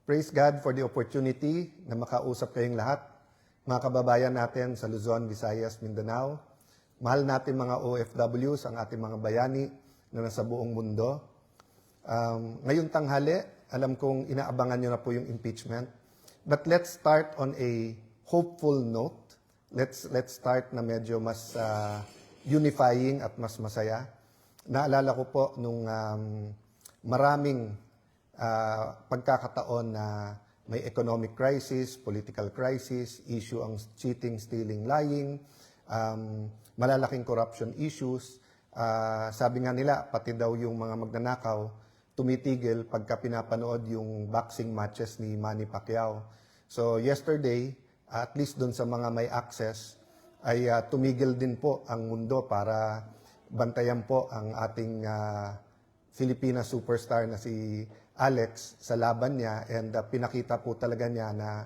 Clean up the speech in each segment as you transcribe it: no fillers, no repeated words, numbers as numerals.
Praise God for the opportunity na makausap kayong lahat, mga kababayan natin sa Luzon, Visayas, Mindanao. Mahal natin mga OFWs, ang ating mga bayani na nasa buong mundo. Ngayong tanghali, alam kong inaabangan nyo na po yung impeachment. But let's start on a hopeful note. Let's start na medyo mas unifying at mas masaya. Naalala ko po nung maraming pagkakataon na may economic crisis, political crisis, issue ang cheating, stealing, lying, malalaking corruption issues. Sabi nga nila, pati daw yung mga magnanakaw, tumitigil pagka pinapanood yung boxing matches ni Manny Pacquiao. So yesterday, at least dun sa mga may access, ay tumigil din po ang mundo para bantayan po ang ating Filipina superstar na si Alex sa laban niya, and pinakita po talaga niya na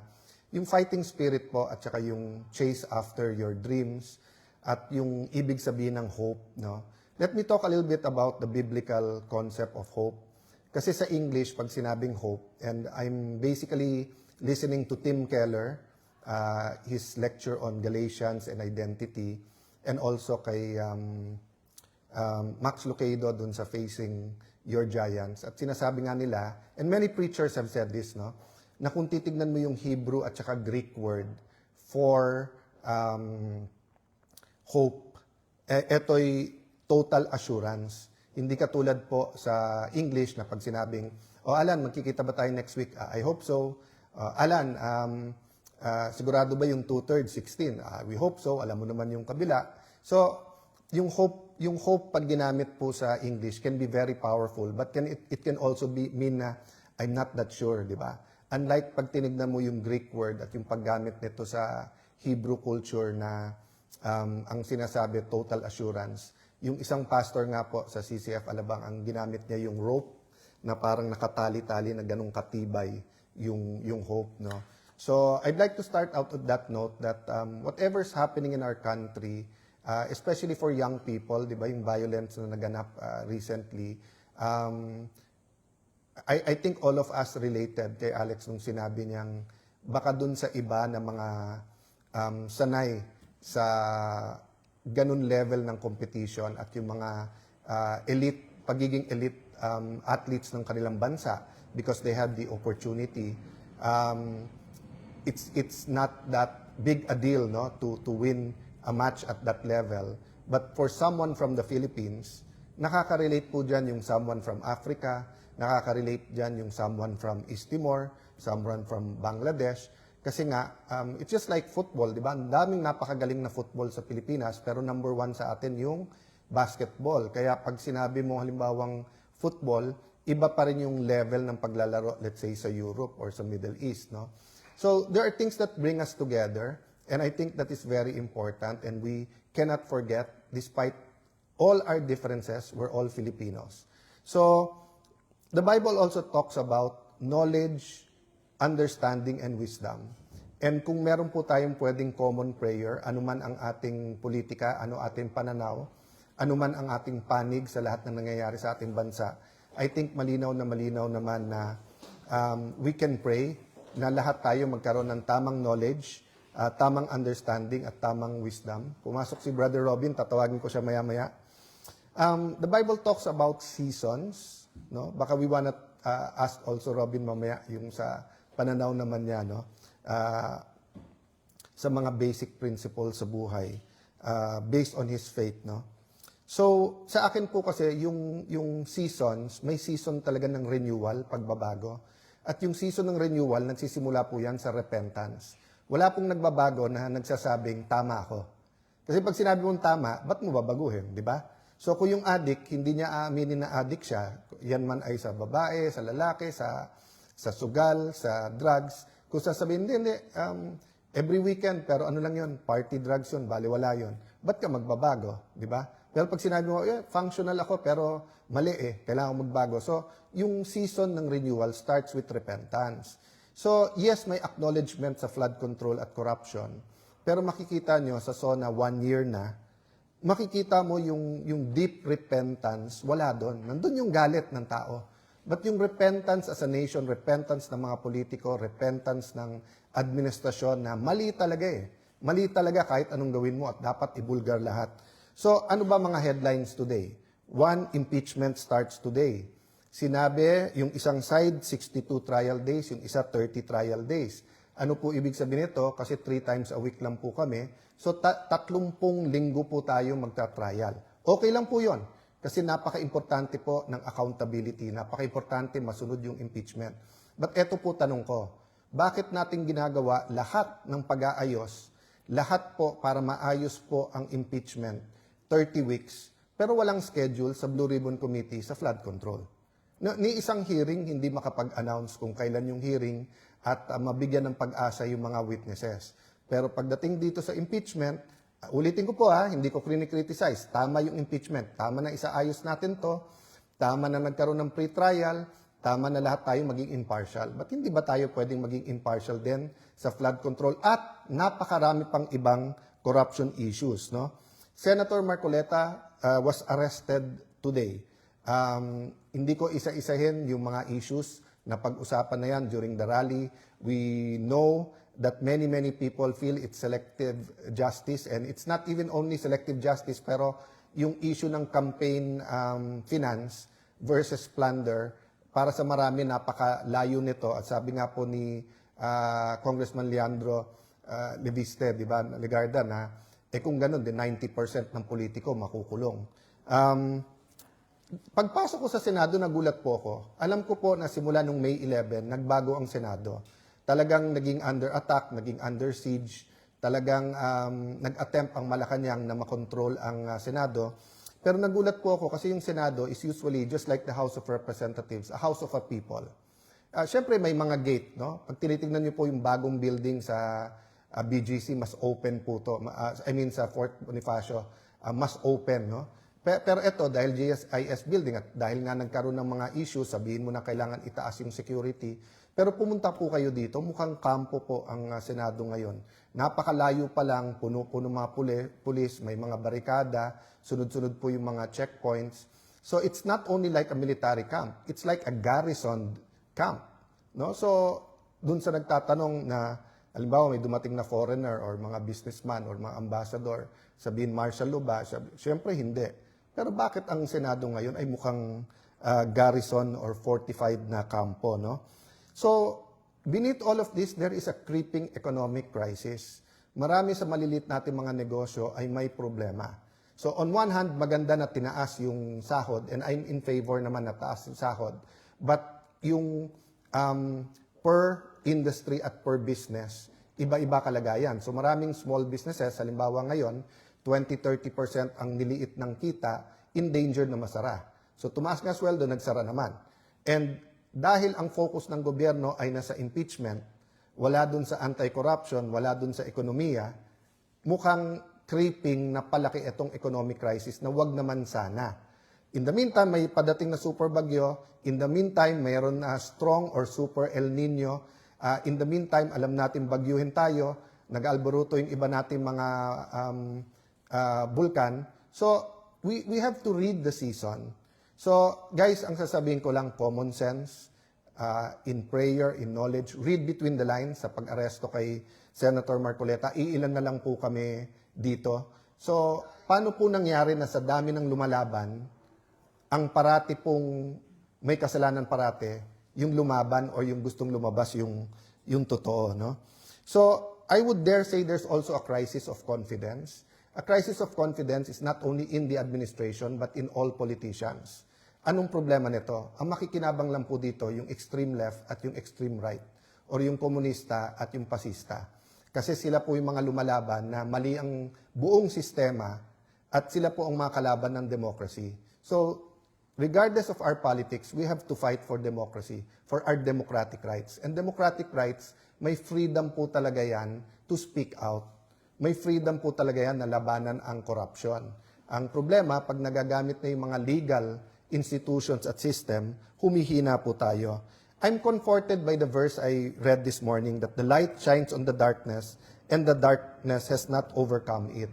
yung fighting spirit po at saka yung chase after your dreams at yung ibig sabihin ng hope, no? Let me talk a little bit about the biblical concept of hope. Kasi sa English, pag sinabing hope, and I'm basically listening to Tim Keller, his lecture on Galatians and identity, and also kay Max Lucado dun sa Facing Your Giants. At sinasabi nga nila, and many preachers have said this, no, na kung titignan mo yung Hebrew at saka Greek word for hope, eto'y total assurance. Hindi katulad po sa English na pag sinabing, Alan, magkikita ba tayo next week? I hope so. Alan, sigurado ba yung 2/3, 16? We hope so. Alam mo naman yung kabila. So, yung hope pag ginamit po sa English can be very powerful, but it can also mean na I'm not that sure, di ba? Unlike pag tinignan mo yung Greek word at yung paggamit nito sa Hebrew culture na ang sinasabi total assurance. Yung isang pastor nga po sa CCF Alabang, ang ginamit niya yung rope na parang nakatali-tali na ganung katibay yung hope, no? So I'd like to start out with that note that whatever's happening in our country, especially for young people, di ba, yung violence na naganap recently, I think all of us related kay Alex nung sinabi niyang baka dun sa iba na mga sanay sa ganun level ng competition at yung mga pagiging elite athletes ng kanilang bansa because they had the opportunity, it's not that big a deal, no, to win a match at that level. But for someone from the Philippines, nakaka-relate po dyan yung someone from Africa, nakaka-relate dyan yung someone from East Timor, someone from Bangladesh. Kasi nga, it's just like football, di ba? Ang daming napakagaling na football sa Pilipinas, pero number 1 sa atin yung basketball. Kaya pag sinabi mo halimbawang football, iba pa rin yung level ng paglalaro, let's say, sa Europe or sa Middle East, no? So, there are things that bring us together, and I think that is very important, and we cannot forget, despite all our differences, we're all Filipinos. So, the Bible also talks about knowledge, understanding, and wisdom. And kung meron po tayong pwedeng common prayer, anuman ang ating politika, ano ating pananaw, anuman ang ating panig sa lahat ng nangyayari sa ating bansa, I think malinaw naman na we can pray na lahat tayo magkaroon ng tamang knowledge, tamang understanding at tamang wisdom. Pumasok si Brother Robin, tatawagin ko siya maya-maya. The Bible talks about seasons, no? Baka we wanna ask also Robin mamaya yung sa pananaw naman niya, no? Sa mga basic principles sa buhay, based on his faith, no? So, sa akin po kasi, yung seasons, may season talaga ng renewal, pagbabago. At yung season ng renewal, nagsisimula po yan sa repentance. Wala pong nagbabago na nagsasabing, tama ako. Kasi pag sinabi mong tama, ba't mo babaguhin, di ba? So kung yung addict, hindi niya aaminin na addict siya, yan man ay sa babae, sa lalaki, sa sugal, sa drugs. Kung sasabihin, hindi, every weekend, pero ano lang yun, party drugs yun, baliwala yun. Ba't ka magbabago, di ba? Pero pag sinabi mo, functional ako, pero mali kailangan ko magbago. So yung season ng renewal starts with repentance. So, yes, may acknowledgement sa flood control at corruption. Pero makikita nyo sa SONA 1 year na, makikita mo yung deep repentance, wala doon. Nandun yung galit ng tao. But yung repentance as a nation, repentance ng mga politiko, repentance ng administrasyon na mali talaga eh. Mali talaga kahit anong gawin mo at dapat ibulgar lahat. So ano ba mga headlines today? One, impeachment starts today. Sinabi, yung isang side, 62 trial days, yung isa 30 trial days. Ano po ibig sabihin nito? Kasi 3 times a week lang po kami. So 30 linggo po tayo magta-trial. Okay lang po yon. Kasi napaka-importante po ng accountability. Napaka-importante masunod yung impeachment. But eto po tanong ko, bakit natin ginagawa lahat ng pag-aayos, lahat po para maayos po ang impeachment, 30 weeks, pero walang schedule sa Blue Ribbon Committee sa flood control? Ni isang hearing, hindi makapag-announce kung kailan yung hearing at mabigyan ng pag-asa yung mga witnesses. Pero pagdating dito sa impeachment, ulitin ko po hindi ko criticize. Tama yung impeachment. Tama na isaayos natin to. Tama na nagkaroon ng pre-trial. Tama na lahat tayo maging impartial. But hindi ba tayo pwedeng maging impartial din sa flood control? At napakarami pang ibang corruption issues. No? Senator Marcoleta was arrested today. Hindi ko isa-isahin yung mga issues na pag-usapan na yan during the rally. We know that many people feel it's selective justice, and it's not even only selective justice, pero yung issue ng campaign finance versus plunder, para sa marami napakalayo nito. At sabi nga po ni Congressman Leandro Leviste, di ba, Legarda, na kung ganun, 90% ng politiko makukulong. Pagpasok ko sa Senado, nagulat po ako. Alam ko po na simula nung May 11, nagbago ang Senado. Talagang naging under attack, naging under siege, talagang nag-attempt ang Malacanang na makontrol ang Senado. Pero nagulat po ako kasi yung Senado is usually just like the House of Representatives, a house of a people. Siyempre may mga gate, no? Pag tinitingnan niyo po yung bagong building sa BGC, mas open po to. Sa Fort Bonifacio, mas open, no? Pero ito, dahil GSIS building at dahil nga nagkaroon ng mga issues, sabihin mo na kailangan itaas yung security. Pero pumunta po kayo dito, mukhang kampo po ang Senado ngayon. Napakalayo pa lang, puno-puno mga pulis, may mga barikada, sunod-sunod po yung mga checkpoints. So it's not only like a military camp, it's like a garrison camp. No? So dun sa nagtatanong na, halimbawa may dumating na foreigner or mga businessman or mga ambassador, sabihin martial law ba? Siyempre hindi. Pero bakit ang Senado ngayon ay mukhang garrison or fortified na kampo, no? So, beneath all of this, there is a creeping economic crisis. Marami sa malilit natin mga negosyo ay may problema. So, on one hand, maganda na tinaas yung sahod, and I'm in favor naman na taas yung sahod. But yung per industry at per business, iba-iba kalagayan. So, maraming small businesses, halimbawa ngayon, 20-30% ang niliit ng kita, in danger na masara. So tumaas nga sweldo, nagsara naman. And dahil ang focus ng gobyerno ay nasa impeachment, wala dun sa anti-corruption, wala dun sa ekonomiya, mukhang creeping na palaki itong economic crisis na wag naman sana. In the meantime, may padating na super bagyo. In the meantime, mayroon na strong or super El Nino. In the meantime, alam natin bagyuhin tayo. Nag-alboruto yung iba nating mga bulkan. So, we have to read the season. So, guys, ang sasabihin ko lang, common sense, in prayer, in knowledge, read between the lines sa pag-aresto kay Senator Marcoleta. Iilan na lang po kami dito. So, paano po nangyari na sa dami ng lumalaban, ang parati pong may kasalanan parate, yung lumaban or yung gustong lumabas yung totoo, no? So, I would dare say there's also a crisis of confidence. A crisis of confidence is not only in the administration but in all politicians. Anong problema nito? Ang makikinabang lang po dito yung extreme left at yung extreme right or yung komunista at yung pasista. Kasi sila po yung mga lumalaban na mali ang buong sistema at sila po ang mga kalaban ng democracy. So, regardless of our politics, we have to fight for democracy, for our democratic rights. And democratic rights, may freedom po talaga yan to speak out. May freedom po talaga yan na labanan ang corruption. Ang problema, pag nagagamit na yung mga legal institutions at system, humihina po tayo. I'm comforted by the verse I read this morning that the light shines on the darkness and the darkness has not overcome it.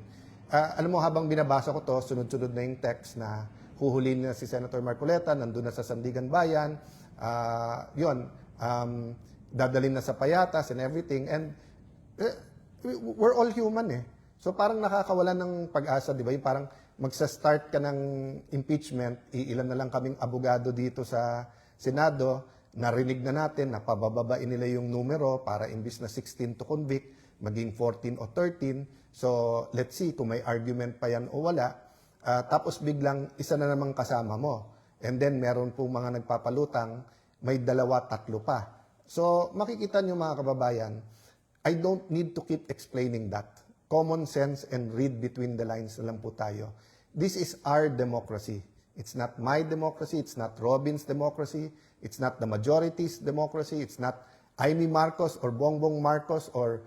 Alam mo, habang binabasa ko to, sunod-sunod na yung text na huhulin na si Senator Marcoleta, nandun na sa Sandigan Bayan, Yun, dadalhin na sa payatas and everything. And we're all human eh. So parang nakakawala ng pag-asa, di ba? Yung parang magsa-start ka ng impeachment, ilan na lang kaming abogado dito sa Senado, narinig na natin na pabababain nila yung numero para imbis na 16 to convict, maging 14 o 13. So let's see kung may argument pa yan o wala. Tapos biglang isa na namang kasama mo. And then meron pong mga nagpapalutang, may 2, 3 pa. So makikita nyo mga kababayan, I don't need to keep explaining that. Common sense and read between the lines na lang po tayo. This is our democracy. It's not my democracy. It's not Robin's democracy. It's not the majority's democracy. It's not Amy Marcos or Bongbong Marcos or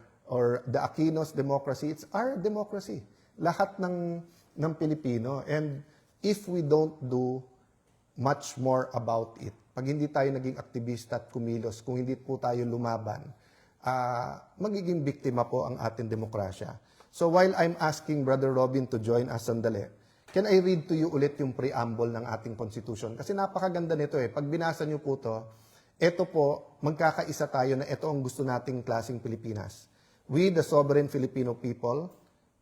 the Aquinos democracy. It's our democracy. Lahat ng Pilipino. And if we don't do much more about it, pag hindi tayo naging aktivista at kumilos, kung hindi po tayo lumaban, magiging biktima po ang ating demokrasya. So while I'm asking Brother Robin to join us sandali, can I read to you ulit yung preamble ng ating Constitution? Kasi napakaganda nito eh. Pag binasa niyo po to, ito po, magkakaisa tayo na ito ang gusto nating klaseng Pilipinas. We, the sovereign Filipino people,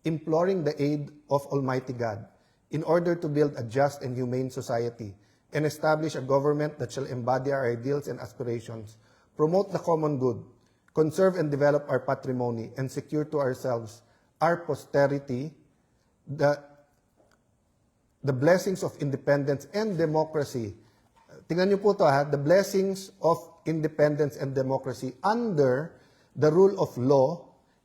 imploring the aid of Almighty God in order to build a just and humane society and establish a government that shall embody our ideals and aspirations, promote the common good, conserve and develop our patrimony, and secure to ourselves, our posterity, the blessings of independence and democracy. Tingnan niyo po ito the blessings of independence and democracy under the rule of law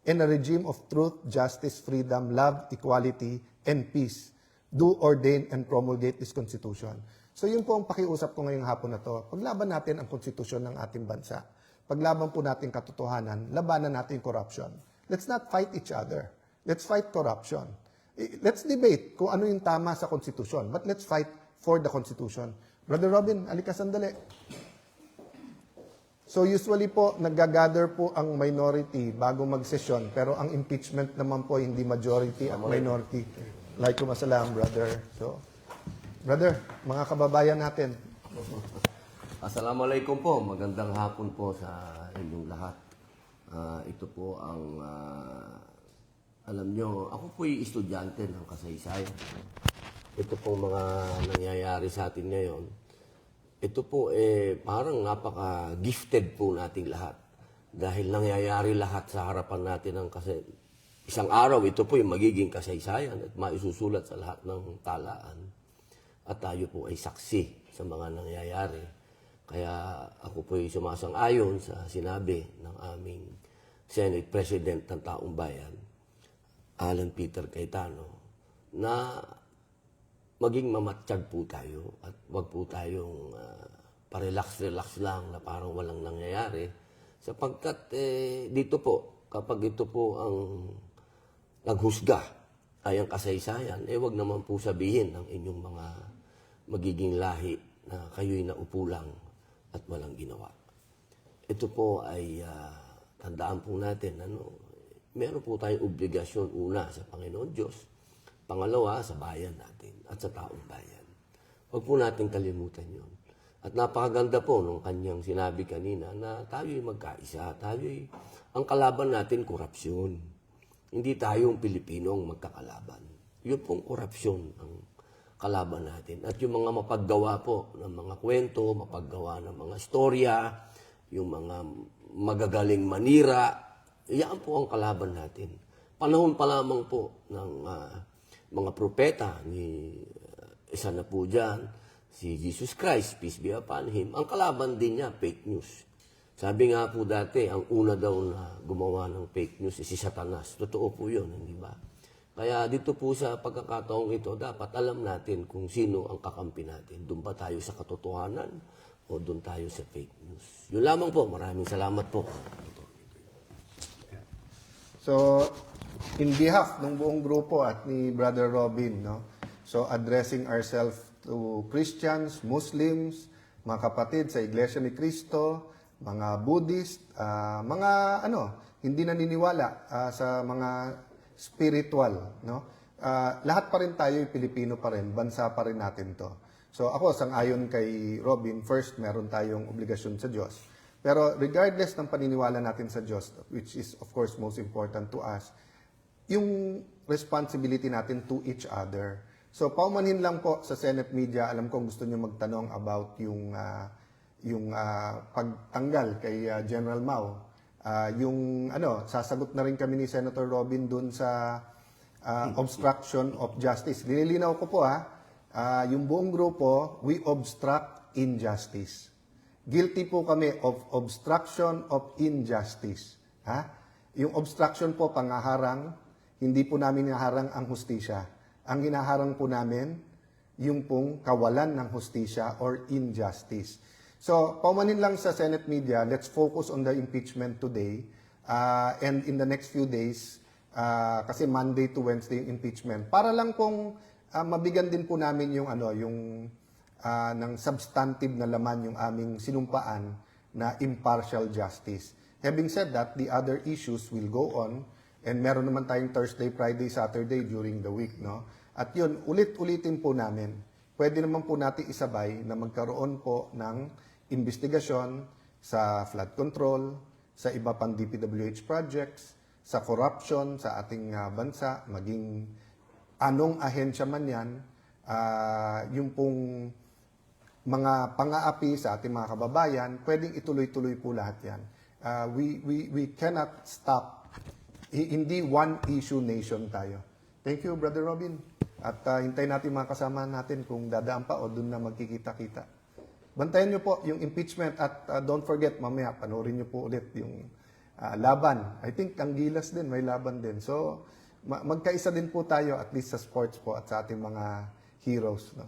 and a regime of truth, justice, freedom, love, equality, and peace. Do ordain and promulgate this Constitution. So yun po ang pakiusap ko ngayong hapon na to. Paglaban natin ang konstitusyon ng ating bansa. Paglaban po natin katotohanan, labanan natin corruption. Let's not fight each other. Let's fight corruption. Let's debate kung ano yung tama sa konstitusyon. But let's fight for the Constitution. Brother Robin, alika sandali. So usually po, nag-gather po ang minority bago mag-session. Pero ang impeachment naman po, hindi majority at minority. Alaikum assalam, brother. So, brother, mga kababayan natin. Assalamualaikum po. Magandang hapon po sa inyong lahat. Ito po ang, alam nyo, ako po'y estudyante ng kasaysayan. Ito po mga nangyayari sa atin ngayon. Ito po parang napaka-gifted po nating lahat. Dahil nangyayari lahat sa harapan natin ng isang araw, ito po yung magiging kasaysayan at maisusulat sa lahat ng talaan. At tayo po ay saksi sa mga nangyayari. Kaya ako po ay sumasang-ayon sa sinabi ng aming Senate President ng Taong Bayan, Alan Peter Cayetano, na maging mamatsyag po tayo at wag po tayong parelax-relax lang na parang walang nangyayari. Sapagkat dito po, kapag ito po ang naghusga ay ang kasaysayan, wag naman po sabihin ng inyong mga magiging lahi na kayo'y naupo lang at walang ginawa. Ito po ay tandaan po natin, meron po tayong obligasyon una sa Panginoon Diyos, pangalawa sa bayan natin at sa taong bayan. Huwag po natin kalimutan yun. At napakaganda po nung kanyang sinabi kanina na tayo'y magkaisa, ang kalaban natin korupsyon. Hindi tayong Pilipinong magkakalaban. Yun pong korupsyon ang kalaban natin. At yung mga mapaggawa po ng mga kwento, mapaggawa ng mga storya, yung mga magagaling manira, yan po ang kalaban natin. Panahon pa lamang po ng mga propeta, isa na po dyan, si Jesus Christ, peace be upon him, ang kalaban din niya, fake news. Sabi nga po dati, ang una daw na gumawa ng fake news si Satanas. Totoo po yun, hindi ba? Kaya dito po sa pagkakataong ito, dapat alam natin kung sino ang kakampi natin. Doon ba tayo sa katotohanan o doon tayo sa fake news? Yun lamang po. Maraming salamat po. So, in behalf ng buong grupo at ni Brother Robin, so addressing ourselves to Christians, Muslims, mga kapatid sa Iglesia ni Cristo, mga Buddhist, mga hindi naniniwala sa mga spiritual, lahat pa rin tayo Pilipino pa rin, bansa pa rin natin to. So ako, sang-ayon kay Robin, first, meron tayong obligasyon sa Diyos. Pero regardless ng paniniwala natin sa Diyos, which is of course most important to us, yung responsibility natin to each other. So paumanhin lang po sa Senate Media, alam kong gusto niyo magtanong about yung pagtanggal kay General Mao. Sasagot na rin kami ni Senator Robin dun sa obstruction of justice. Linilinaw ko po yung buong grupo, we obstruct injustice. Guilty po kami of obstruction of injustice. Yung obstruction po, pangaharang, hindi po namin hinaharang ang hustisya. Ang hinaharang po namin, yung pong kawalan ng hustisya or injustice. So, paumanin lang sa Senate Media, let's focus on the impeachment today. And in the next few days, kasi Monday to Wednesday yung impeachment, para lang pong mabigyan din po namin yung ng substantive na laman yung aming sinumpaan na impartial justice. Having said that, the other issues will go on, and meron naman tayong Thursday, Friday, Saturday during the week, no? At yun, ulit-ulitin po namin. Pwede naman po natin isabay na magkaroon po ng investigasyon sa flood control, sa iba pang DPWH projects, sa corruption sa ating bansa, maging anong ahensya man yan, yung pong mga pang-aapi sa ating mga kababayan, pwedeng ituloy-tuloy po lahat yan. We cannot stop. Hindi one issue nation tayo. Thank you, Brother Robin. At hintayin natin mga kasama natin kung dadaan pa o doon na magkikita-kita. Bantayan niyo po yung impeachment at don't forget, mamaya panoorin niyo po ulit yung laban. I think ang Gilas din, may laban din. So, magkaisa din po tayo at least sa sports po at sa ating mga heroes. No?